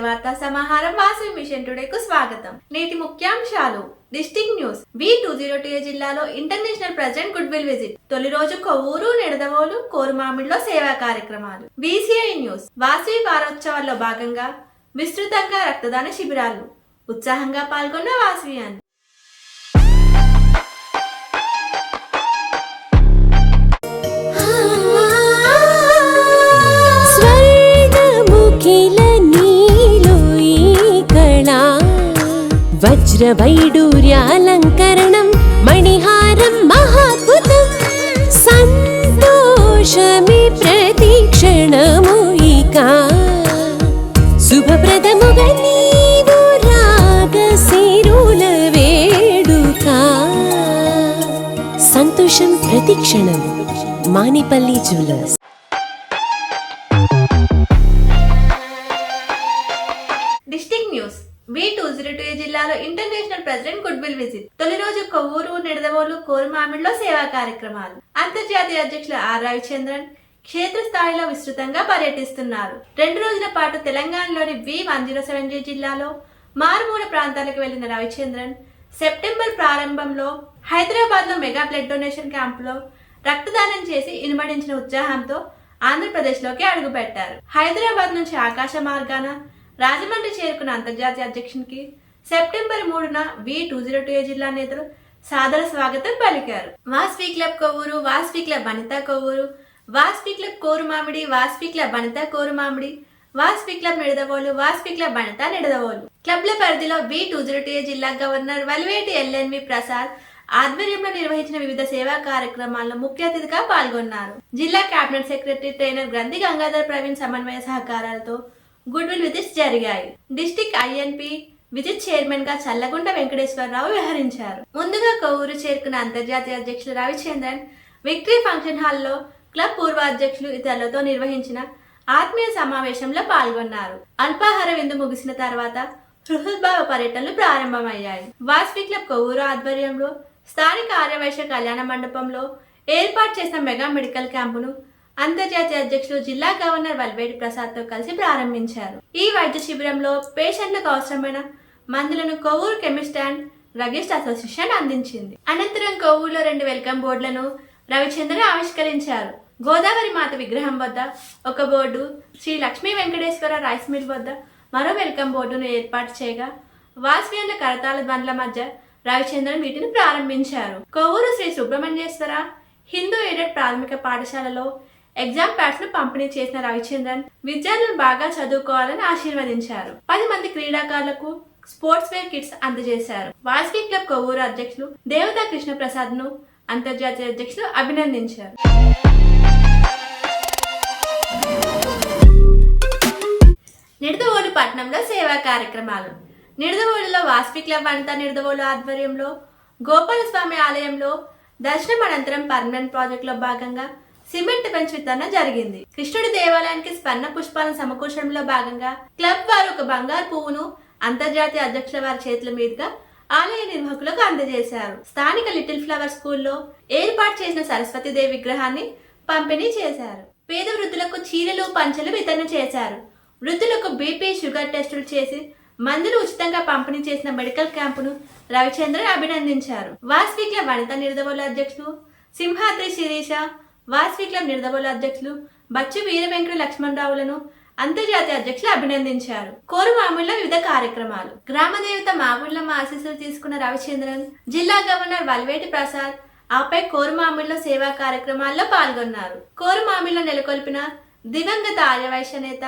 వార్తా సమాహారం వాసవి మిషన్ టుడేకు స్వాగతం. నేటి ముఖ్యాంశాలు. District news. V202 జిల్లాలో international president good will visit. తొలి రోజు కొవ్వూరు, నిడదవోలు, కోరుమామిడిలో సేవా కార్యక్రమాలు. VCI news. వాసవి వారోత్సవాల్లో భాగంగా విస్తృతంగా రక్తదాన శిబిరాలు. ఉత్సాహంగా పాల్గొన్న వాసవియన్. వజ్రవైడూర్యాలంకరణం మణిహారం మహాద్భుతం సంతోషమే ప్రతిక్షణము ఇక శుభప్రదముగా నీవు రాగశిరుల వేడుక సంతోషం ప్రతిక్షణం. Manipalli jewellers. District news. V202 జిల్లాలో international president good will visit. తొలి రోజు కొవ్వూరు, నిడదవోలు, కోరుమామిడిలో సేవా కార్యక్రమాలు. అంతర్జాతీయ అధ్యక్షులు ఆర్ రవిచంద్రన్ క్షేత్రస్థాయిలో విస్తృతంగా పర్యటిస్తున్నారు. 2 రోజుల పాటు తెలంగాణలోని V107G జిల్లాలో మారుమూల ప్రాంతాలకు వెళ్లిన రవిచంద్రన్ సెప్టెంబర్ ప్రారంభంలో హైదరాబాద్ లో మెగా బ్లడ్ డొనేషన్ క్యాంపులో రక్తదానం చేసి ఇనుమడించిన ఉత్సాహంతో ఆంధ్రప్రదేశ్ లోకి అడుగుపెట్టారు. హైదరాబాద్ నుంచి ఆకాశ మార్గాన రాజమండ్రి చేరుకున్న అంతర్జాతీయ అధ్యక్షునికి సెప్టెంబర్ 3న V202 జిల్లా నేతలు సాదర స్వాగతం పలికారు. Vasavi club Kovvur, Vasavi club Vanitha Kovvur, Vasavi club Korumamidi, Vasavi club Vanitha Korumamidi, Vasavi club Nidadavolu, Vasavi club Vanitha Nidadavolu క్లబ్ల పరిధిలో V202 జిల్లా గవర్నర్ వలివేటి LNV ప్రసాద్ ఆధ్వర్యంలో నిర్వహించిన వివిధ సేవా కార్యక్రమాల్లో ముఖ్య అతిథిగా పాల్గొన్నారు. జిల్లా కేబినెట్ సెక్రటరీ ట్రైనర్ గ్రంథి గంగాధర్ ప్రవీణ్ సమన్వయ సహకారాలతో గుడ్ విల్ విజిట్స్ జరిగాయి. డిస్ట్రిక్ట్ INP విజిట్ చైర్మన్ గా చల్లగుంట వెంకటేశ్వరరావు వ్యవహరించారు. ముందుగా కొవ్వూరు చేరుకున్న అంతర్జాతీయ అధ్యక్షులు రవిచంద్రన్ విక్టరీ ఫంక్షన్ హాల్లో క్లబ్ పూర్వ అధ్యక్షులు ఇతరులతో నిర్వహించిన ఆత్మీయ సమావేశంలో పాల్గొన్నారు. అల్పాహార విందు ముగిసిన తర్వాత హృహద్భావ పర్యటనలు ప్రారంభమయ్యాయి. వాసవి క్లబ్ కొవ్వూరు ఆధ్వర్యంలో స్థానిక ఆర్యవైశ్య కళ్యాణ మండపంలో ఏర్పాటు చేసిన మెగా మెడికల్ క్యాంపును అంతర్జాతీయ అధ్యక్షులు జిల్లా గవర్నర్ వలివేటి ప్రసాద్ తో కలిసి ప్రారంభించారు. ఈ వైద్య శిబిరంలో పేషెంట్లకు అవసరమైన మందులను Kovvur chemist and druggist association అందించింది. అనంతరం కొవ్వూరులో 2 వెల్కమ్ బోర్డులను రవిచంద్రన్ ఆవిష్కరించారు. గోదావరి మాత విగ్రహం వద్ద ఒక board, Shri Lakshmi Venkateswara rice mill వద్ద మరో వెల్కమ్ బోర్డును ఏర్పాటు చేయగా వాసవియన్ల కరతాళ ధ్వనుల మధ్య రవిచంద్రన్ వీటిని ప్రారంభించారు. కొవ్వూరు శ్రీ సుబ్రహ్మణ్యేశ్వర హిందూ ఎయిడెడ్ ప్రాథమిక పాఠశాలలో ఎగ్జామ్ ప్యాడ్స్ ను పంపిణీ చేసిన రవిచంద్రన్ విద్యార్థులను బాగా చదువుకోవాలని ఆశీర్వదించారు. 10 మంది క్రీడాకారులకు స్పోర్ట్స్ వేర్ కిట్స్ అందజేశారు. వాసవి క్లబ్ కొవ్వూరు అధ్యక్షులు దేవతా కృష్ణ ప్రసాద్ ను అంతర్జాతీయ అధ్యక్షులు అభినందించారు. నిడదవోలు పట్టణంలో సేవా కార్యక్రమాలు. నిడదవోలులో వాసవి క్లబ్ వనితా నిడదవోలు ఆధ్వర్యంలో గోపాలస్వామి ఆలయంలో దర్శనం అనంతరం పర్మనెంట్ ప్రాజెక్ట్ లో భాగంగా సిమెంట్ బెంచ్ వితరణ జరిగింది. కృష్ణుడి దేవాలయానికి స్వర్ణ పుష్పాలను సమకూర్చడంలో భాగంగా క్లబ్ వారు ఒక బంగారు పువ్వును అంతర్జాతీయ అధ్యక్షుల వారి చేతుల మీదుగా ఆలయ నిర్వాహకులకు అందజేశారు. స్థానిక లిటిల్ ఫ్లవర్ స్కూల్లో ఏర్పాటు చేసిన సరస్వతీదేవి విగ్రహాన్ని పంపిణీ చేశారు. పేద వృద్ధులకు చీరలు, పంచెలు వితరణ చేశారు. వృద్ధులకు BP, షుగర్ టెస్టులు చేసి మందులు ఉచితంగా పంపిణీ చేసిన మెడికల్ క్యాంపును రవిచంద్రన్ అభినందించారు. వాసవి క్లబ్ వనితా నిడదవోలు అధ్యక్షులు సింహాద్రి శిరీష, వాసవి క్లబ్ నిడదవోలు అధ్యక్షులు బచ్చు వీర వెంకట లక్ష్మణరావులను అంతర్జాతీయ అధ్యక్షులు అభినందించారు. కోరుమామిడిలో వివిధ కార్యక్రమాలు. గ్రామదేవత మాగుళ్ళమ్మ ఆశీస్సులు తీసుకున్న రవిచంద్రన్ జిల్లా గవర్నర్ వలివేటి ప్రసాద్ ఆపై కోరుమామిడిలో సేవా కార్యక్రమాల్లో పాల్గొన్నారు. కోరుమామిడిలో నెలకొల్పిన దివంగత ఆర్యవైశ్య నేత,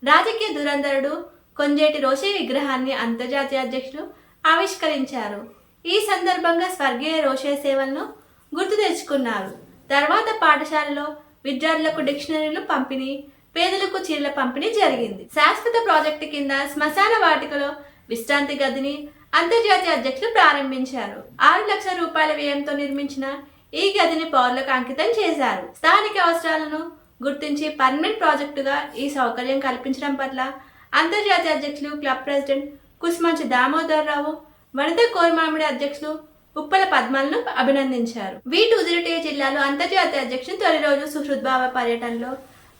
రాజకీయ దురంధరుడు కొంజేటి రోషే విగ్రహాన్ని అంతర్జాతీయ అధ్యక్షులు ఆవిష్కరించారు. ఈ సందర్భంగా స్వర్గీయ రోషే సేవలను గుర్తు తెచ్చుకున్నారు. తర్వాత పాఠశాలలో విద్యార్థులకు డిక్షనరీలు పంపిణీ, పేదలకు చీరల పంపిణీ జరిగింది. శాశ్వత ప్రాజెక్టు కింద శ్మశాన వాటికలో విశ్రాంతి గదిని అంతర్జాతీయ అధ్యక్షులు ప్రారంభించారు. 6 లక్షల రూపాయల వ్యయంతో నిర్మించిన ఈ గదిని పౌరులకు అంకితం చేశారు. స్థానిక అవసరాలను గుర్తించి పర్మనెంట్ ప్రాజెక్టుగా ఈ సౌకర్యం కల్పించడం పట్ల అంతర్జాతీయ అధ్యక్షులు క్లబ్ ప్రెసిడెంట్ కుస్మంచి దామోదర్రావు, వనితా కోరుమామిడి అధ్యక్షులు ఉప్పల పద్మాలను అభినందించారు. V202 జిల్లాలో అంతర్జాతీయ అధ్యక్షుని తొలి రోజు సుహృద్భావ పర్యటనలో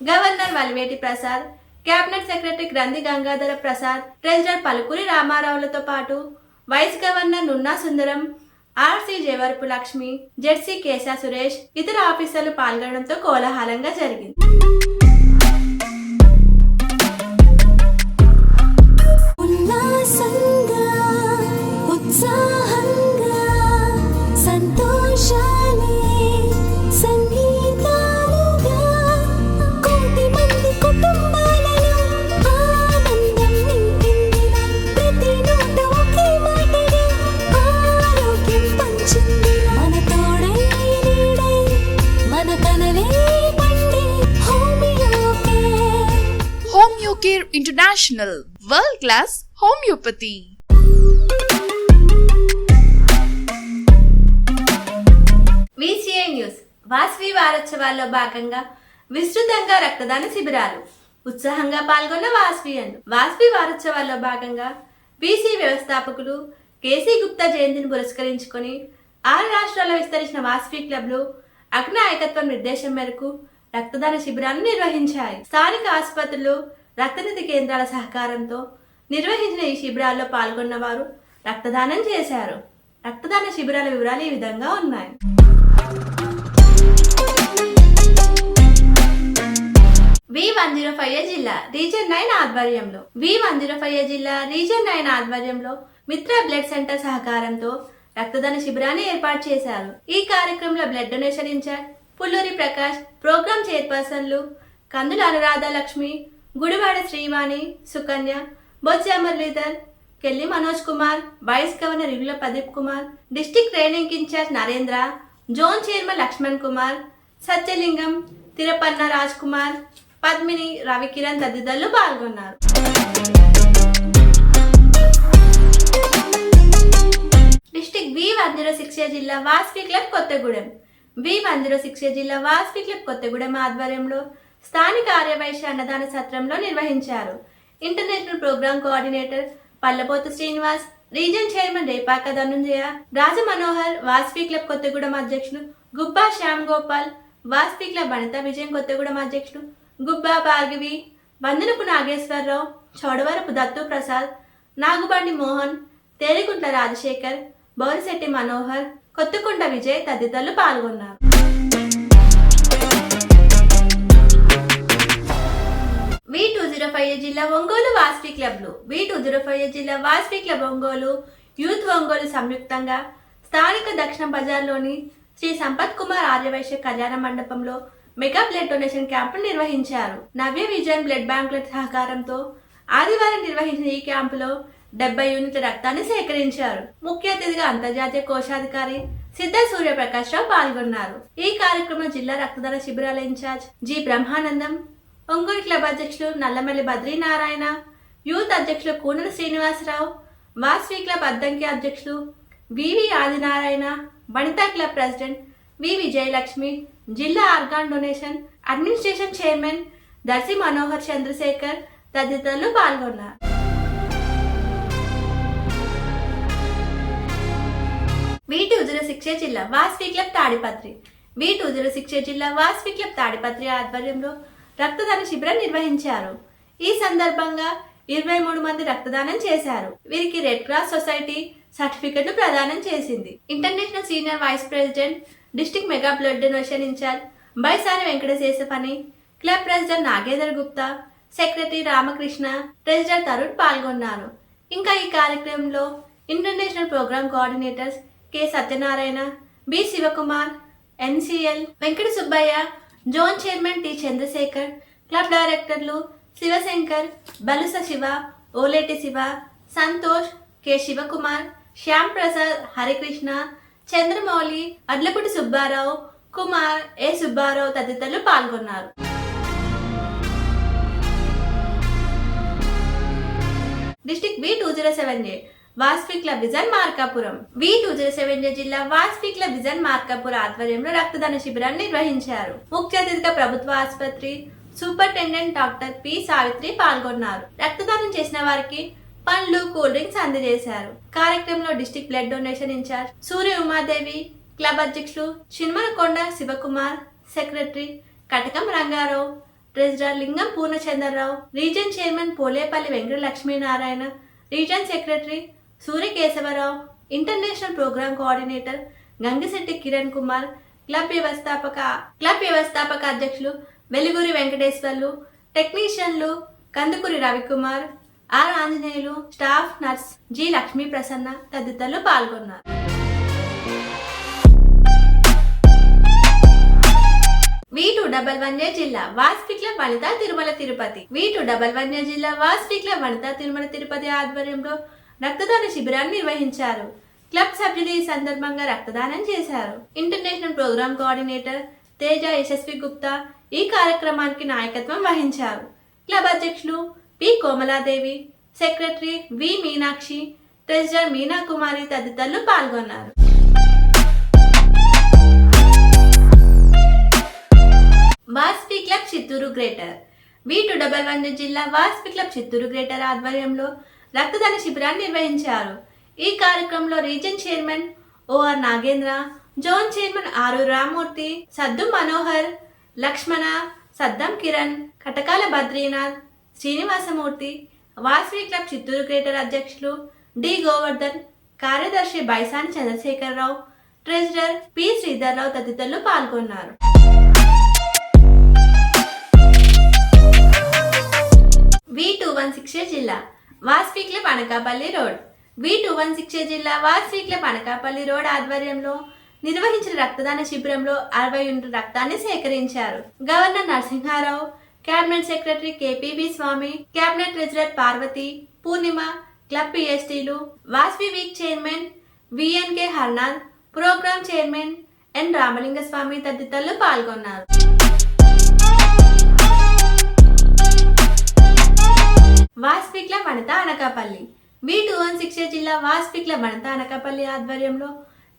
governor Valiveti Prasad, cabinet secretary గ్రంథి గంగాధర ప్రసాద్, ట్రెజరర్ పలుకూరి రామారావులతో పాటు వైస్ గవర్నర్ నున్నా సుందరం, ఆర్సీ జయవరపు లక్ష్మి, జెడ్సీ కేశా సురేష్, ఇతర ఆఫీసర్లు పాల్గొనడంతో కోలాహలంగా జరిగింది. Homeocare International, World Class Homeopathy. VCI news. Vasavi వారోత్సవాల్లో భాగంగా విస్తృతంగా రక్తదాన శిబిరాలు. ఉత్సాహంగా పాల్గొన్న వాసవియన్లు. వాసవి వారోత్సవాల్లో భాగంగా బీసీ వ్యవస్థాపకులు కేసీ గుప్తా జయంతిని పురస్కరించుకొని 6 రాష్ట్రాల్లో విస్తరించిన వాసవి క్లబ్లు అగ్నాయకత్వం నిర్దేశం మేరకు రక్తదాన శిబిరాలను నిర్వహించాయి. స్థానిక ఆసుపత్రులు, రక్తనిధి కేంద్రాల సహకారంతో నిర్వహించిన ఈ శిబిరాల్లో పాల్గొన్న వారు రక్తదానం చేశారు. రక్తదాన శిబిరాల వివరాలు ఈ విధంగా ఉన్నాయి. V105 జిల్లా రీజన్ 9 ఆధ్వర్యంలో V105 జిల్లా రీజన్ 9 ఆధ్వర్యంలో మిత్ర బ్లడ్ సెంటర్ సహకారంతో రక్తదాన శిబిరాన్ని ఏర్పాటు చేశారు. ఈ కార్యక్రమంలో blood donation incharge Pulluri Prakash, program చైర్పర్సన్లు Kandula Anuradha Lakshmi, Gudivada Srivani, Sukanya, Botsa Muralidhar, Kelli Manoj Kumar, vice governor Irula Pradeep Kumar, district training incharge Narendra, zone chairman Lakshman Kumar, Satyalingam, Tirupanna Raj Kumar, Padmini, Ravikiran తదితరులు పాల్గొన్నారు. డిస్ట్రిక్ట్ V106 జిల్లా వాసవి క్లబ్ కొత్తగూడెం. V106 జిల్లా వాసవి క్లబ్ కొత్తగూడెం ఆధ్వర్యంలో స్థానిక ఆర్యవైశ్య అన్నదాన సత్రంలో నిర్వహించారు. International program coordinator Pallapothu Srinivas, region chairman Repaka Dhanunjaya, Raja Manohar, Vasavi club Kothagudem అధ్యక్షులు గుబ్బా శ్యామ్ గోపాల్, వాసవి క్లబ్ వనితా విజయం కొత్తగూడెం అధ్యక్షులు గుబ్బా భార్గవి, వందనపు నాగేశ్వరరావు, చౌడవరపు దత్తు ప్రసాద్, నాగుబండి మోహన్, తేలికుంట్ల రాజశేఖర్, బోరిశెట్టి మనోహర్, కొత్తకుంట విజయ్ తదితరులు పాల్గొన్నారు. V205 జిల్లా ఒంగోలు వాసవి క్లబ్లు. V205 జిల్లా వాసవి క్లబ్ ఒంగోలు, యూత్ ఒంగోలు సంయుక్తంగా స్థానిక దక్షిణ బజార్లోని శ్రీ సంపత్ కుమార్ ఆర్యవైశ్య కళ్యాణ మండపంలో మెగా బ్లడ్ డొనేషన్ క్యాంపును నిర్వహించారు. నవ్య విజన్ బ్లడ్ బ్యాంకుల సహకారంతో ఆదివారం నిర్వహించిన ఈ క్యాంపులో 70 యూనిట్ల రక్తాన్ని సేకరించారు. ముఖ్య అతిథిగా అంతర్జాతీయ కోశాధికారి సిద్ధ సూర్యప్రకాష్ రావు పాల్గొన్నారు. ఈ కార్యక్రమంలో జిల్లా రక్తదాన శిబిరాల incharge G Brahmanandam, Ongole club అధ్యక్షులు నల్లమల్లి బద్రీనారాయణ, యూత్ అధ్యక్షులు కూనల శ్రీనివాసరావు, వాసవి క్లబ్ అద్దంకి అధ్యక్షులు VV Adinarayana, Vanitha club president V Vijayalakshmi, జిల్లా organ donation administration chairman Darsi Manohar Chandrasekhar తదితరులు పాల్గొన్నారు. V206 జిల్లా వాసవి క్లబ్ తాడిపత్రి. V206 జిల్లా వాసవి క్లబ్ తాడిపత్రి ఆధ్వర్యంలో రక్తదాన శిబిరం నిర్వహించారు. ఈ సందర్భంగా 23 మంది రక్తదానం చేశారు. వీరికి రెడ్ క్రాస్ సొసైటీ సర్టిఫికెట్లు ప్రదానం చేసింది. International senior vice president, district mega blood donation incharge Baisani Venkatasheshapani, club president Nagender Gupta, secretary Ramakrishna, treasurer Tarun పాల్గొన్నారు. ఇంకా ఈ కార్యక్రమంలో international program coordinators K Satyanarayana, B Sivakumar, NCL Venkata Subbaiah, zone chairman T Chandrasekhar, club డైరెక్టర్లు శివశంకర్, బలుస శివ, ఓలేటి శివ, సంతోష్, కె శివకుమార్, శ్యామ్ ప్రసాద్, హరికృష్ణ, చంద్రమౌళి, అడ్లపుటి సుబ్బారావు, కుమార్, ఏ సుబ్బారావు తదితరులు పాల్గొన్నారు. District V207 Vasavi club vision Markapuram. V207 జిల్లా వాసవి క్లబ్ విజన్ మార్కాపురం ఆధ్వర్యంలో రక్తదాన శిబిరాన్ని నిర్వహించారు. ముఖ్య అతిథిగా ప్రభుత్వ ఆసుపత్రి సూపరింటెండెంట్ డాక్టర్ పి సావిత్రి పాల్గొన్నారు. రక్తదానం చేసిన వారికి పండ్లు, కూల్ డ్రింక్స్ అందజేశారు. కార్యక్రమంలో district blood donation incharge Surya Umadevi, club అధ్యక్షులు Chinmanakonda Sivakumar, secretary Katakam Rangarao, treasurer Lingam Purnachandrarao, region chairman Polepalli Venkata Lakshminarayana, region secretary Suryakesavarao, international program coordinator Gangisetti Kiran Kumar, club వ్యవస్థాపక అధ్యక్షులు వెలుగురి వెంకటేశ్వర్లు, టెక్నీషియన్లు Kandukuri Ravikumar, R Anjaneyulu, staff nurse G Lakshmi Prasanna తదితరులు పాల్గొన్నారు. V211 జిల్లా వాస్పి క్లబ్ వనితా తిరుమల తిరుపతి. V211 జిల్లా వాస్పి క్లబ్ వనితా తిరుమల తిరుపతి ఆధ్వర్యంలో రక్తదాన శిబిరాన్ని నిర్వహించారు. క్లబ్ సభ్యులు ఈ సందర్భంగా రక్తదానం చేశారు. International program coordinator Teja Yashasvi Gupta ఈ కార్యక్రమానికి నాయకత్వం వహించారు. క్లబ్ అధ్యక్షులు P Komaladevi, secretary V Meenakshi, treasurer Meena Kumari తదితరులు పాల్గొన్నారు. వాస్పి క్లబ్ చిత్తూరు గ్రేటర్. V211 జిల్లా వాస్పి క్లబ్ చిత్తూరు గ్రేటర్ ఆధ్వర్యంలో రక్తదాన శిబిరాన్ని నిర్వహించారు. ఈ కార్యక్రమంలో region chairman OR Nagendra, zone chairman R Rammurthy, Saddu Manohar, Lakshmana, Saddam Kiran, Katakala Badrinath, Srinivasamurthy, Vasavi club Chittoor greater అధ్యక్షులు డి గోవర్ధన్, కార్యదర్శి బైసాని చంద్రశేఖరరావు, ట్రెజరర్ పి శ్రీధర్రావు తదితరులు పాల్గొన్నారు. V216 జిల్లా Vasvi club Anakapalli road. V216 జిల్లా వాస్వి క్లబ్ అనకాపల్లి రోడ్ ఆధ్వర్యంలో నిర్వహించిన రక్తదాన శిబిరంలో 60 యూనిట్ల రక్తాన్ని సేకరించారు. Governor Narasimharao, cabinet secretary KPV Swamy, cabinet treasurer Parvathi, Purnima, club పిఎస్టీలు, Vasavi week chairman VNK Harnath, program chairman N Ramalinga Swamy తదితరులు పాల్గొన్నారు. వాస్పి క్లబ్ వనితా అనకాపల్లి. V216 జిల్లా వాస్పి క్లబ్ వనితా అనకాపల్లి ఆధ్వర్యంలో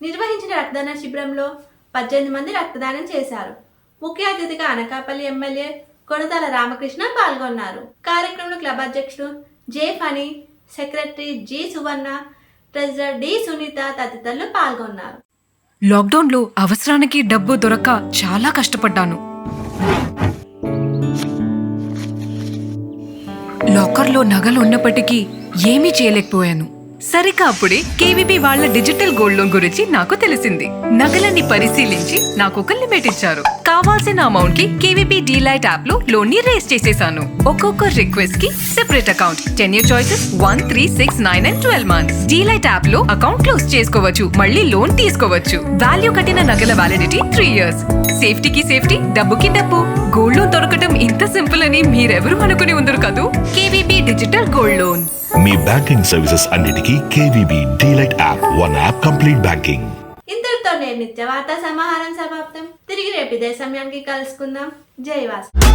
నిర్వహించిన రక్తదాన శిబిరంలో 18 మంది రక్తదానం చేశారు. ముఖ్య అతిథిగా అనకాపల్లి ఎమ్మెల్యే కొణతాల రామకృష్ణ పాల్గొన్నారు. కార్యక్రమంలో క్లబ్ అధ్యక్షుడు జే ఫణి, సెక్రటరీ జి సువర్ణ, ట్రెజరర్ డి సునీత తదితరులు పాల్గొన్నారు. లాక్డౌన్లో అవసరానికి డబ్బు దొరక్క చాలా కష్టపడ్డాను. లాకర్లో నగలు ఉన్నప్పటికీ ఏమీ చేయలేకపోయాను. సరిగ్గా అప్పుడే కేవీబీ వాళ్ళ డిజిటల్ గోల్డ్ లోన్ గురించి నాకు తెలిసింది. నగలన్నీ పరిశీలించి నాకు ఒక లిమిట్ ఇచ్చారు. కావాల్సిన అమౌంట్ కి కేవీబీ డీలైట్ యాప్ లో లోన్ ని రేస్ చేసేసాను. ఒక్కొక్క రిక్వెస్ట్ కి separate account, 10 year choices 1, 3, 6, 9 and 12 months. Delight app లో అకౌంట్ క్లోజ్ చేసుకోవచ్చు, మళ్ళీ లోన్ తీసుకోవచ్చు. వాల్యూ కట్టిన నగల వ్యాలిడిటీ 3 years. సేఫ్టీకి సేఫ్టీ, డబ్బుకి డబ్బు. గోల్డ్ లోన్ దొరకటం ఇంత సింపుల్ అని మీరెవరూ అనుకుని ఉండరు కదూ. KVB digital gold loan. మీ బ్యాంకింగ్ సర్వీసెస్ అన్నిటికీ KVB delight app, one app complete banking. ఇంతటితో నేటి నిత్య వార్తా సమాహారం సమాప్తం. తిరిగి రేపు ఇదే సమయానికి కలుసుకుందాం. జై వాస్వి.